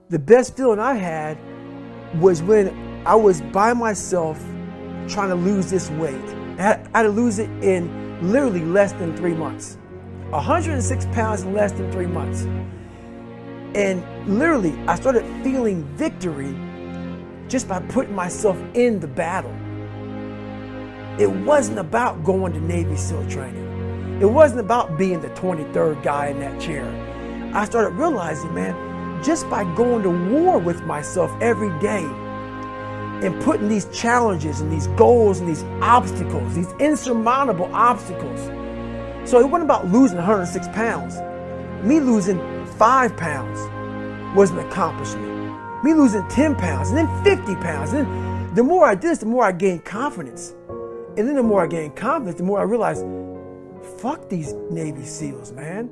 the best feeling I had was when I was by myself trying to lose this weight. I had to lose it in literally less than 3 months. 106 pounds in less than 3 months. And literally, I started feeling victory just by putting myself in the battle. It wasn't about going to Navy SEAL training. It wasn't about being the 23rd guy in that chair. I started realizing, man, just by going to war with myself every day and putting these challenges and these goals and these obstacles, these insurmountable obstacles. So it wasn't about losing 106 pounds. Me losing 5 pounds was an accomplishment. Me losing 10 pounds and then 50 pounds. And then the more I did this, the more I gained confidence. And then the more I gained confidence, the more I realized, fuck these Navy SEALs, man.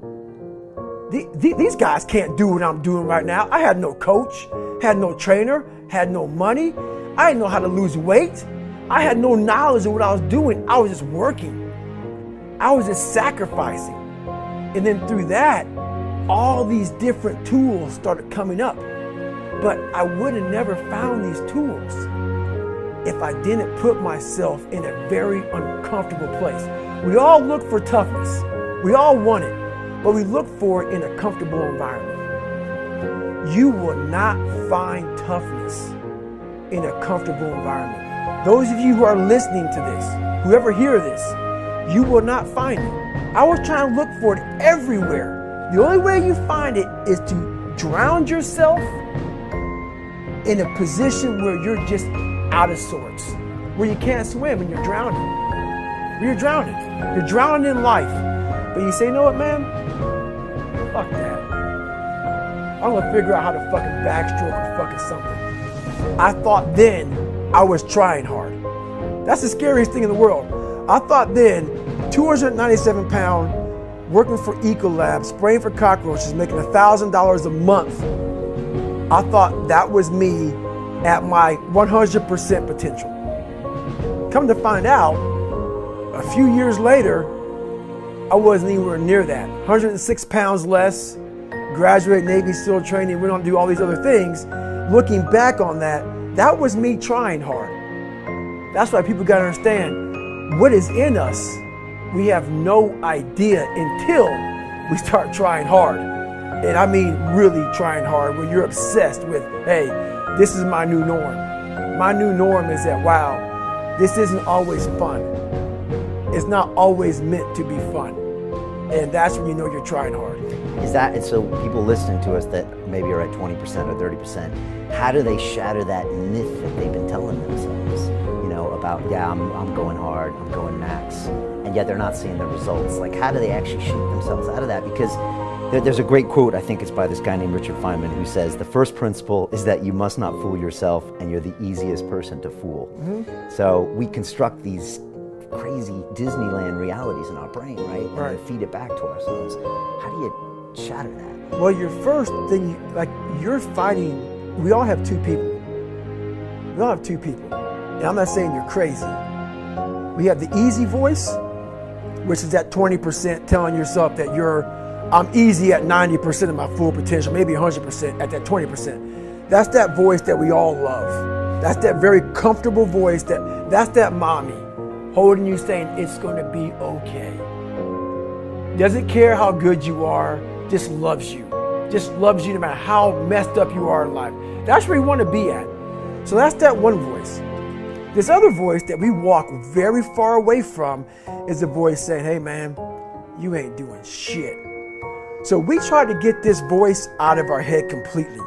These guys can't do what I'm doing right now. I had no coach, had no trainer, had no money. I didn't know how to lose weight. I had no knowledge of what I was doing. I was just working. I was just sacrificing. And then through that, all these different tools started coming up. But I would have never found these tools if I didn't put myself in a very uncomfortable place. We all look for toughness. We all want it, but we look for it in a comfortable environment. You will not find toughness in a comfortable environment. Those of you who are listening to this, whoever hear this, you will not find it. I was trying to look for it everywhere. The only way you find it is to drown yourself in a position where you're just out of sorts, where you can't swim and you're drowning. You're drowning. You're drowning in life. But you say, you know what, man? Fuck that. I'm gonna figure out how to fucking backstroke or fucking something. I thought then I was trying hard. That's the scariest thing in the world. I thought then, 297 pound, working for Ecolab, spraying for cockroaches, making $1,000 a month. I thought that was me at my 100% potential. Come to find out, a few years later, I wasn't anywhere near that. 106 pounds less, graduated Navy SEAL training, went on to do all these other things. Looking back on that, that was me trying hard. That's why people gotta understand, what is in us, we have no idea until we start trying hard. And I mean really trying hard, where you're obsessed with, hey, this is my new norm. My new norm is that, wow, this isn't always fun. It's not always meant to be fun. And that's when you know you're trying hard. Is that, and so people listening to us that maybe are at 20% or 30%, how do they shatter that myth that they've been telling themselves? You know, about, yeah, I'm going hard, I'm going max, and yet they're not seeing the results. Like, how do they actually shoot themselves out of that? Because there's a great quote, I think it's by this guy named Richard Feynman, who says, the first principle is that you must not fool yourself, and you're the easiest person to fool. Mm-hmm. So we construct these crazy Disneyland realities in our brain, right? And right. then feed it back to ourselves. How do you shatter that? Well, your first thing, you're fighting, we all have two people. We all have two people. And I'm not saying you're crazy. We have the easy voice, which is that 20% telling yourself that I'm easy at 90% of my full potential, maybe 100% at that 20%. That's that voice that we all love. That's that very comfortable voice, that's that mommy holding you saying, it's gonna be okay. Doesn't care how good you are, just loves you. Just loves you no matter how messed up you are in life. That's where you wanna be at. So that's that one voice. This other voice that we walk very far away from is the voice saying, hey man, you ain't doing shit. So we try to get this voice out of our head completely.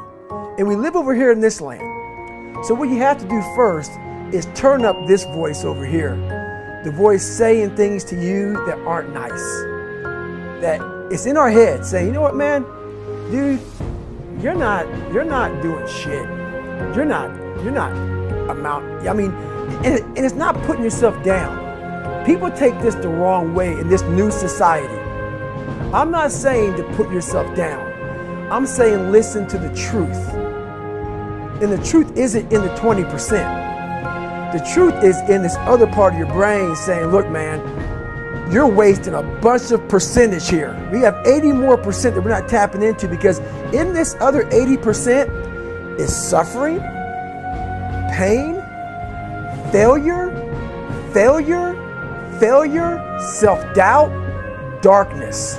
And we live over here in this land. So what you have to do first is turn up this voice over here. The voice saying things to you that aren't nice. That it's in our head saying, you know what, man? Dude, you're not doing shit. You're not I mean, and it's not putting yourself down. People take this the wrong way in this new society. I'm not saying to put yourself down. I'm saying listen to the truth. And the truth isn't in the 20%. The truth is in this other part of your brain saying, look, man, you're wasting a bunch of percentage here. We have 80 more percent that we're not tapping into, because in this other 80%, is suffering, pain, failure, self-doubt, darkness.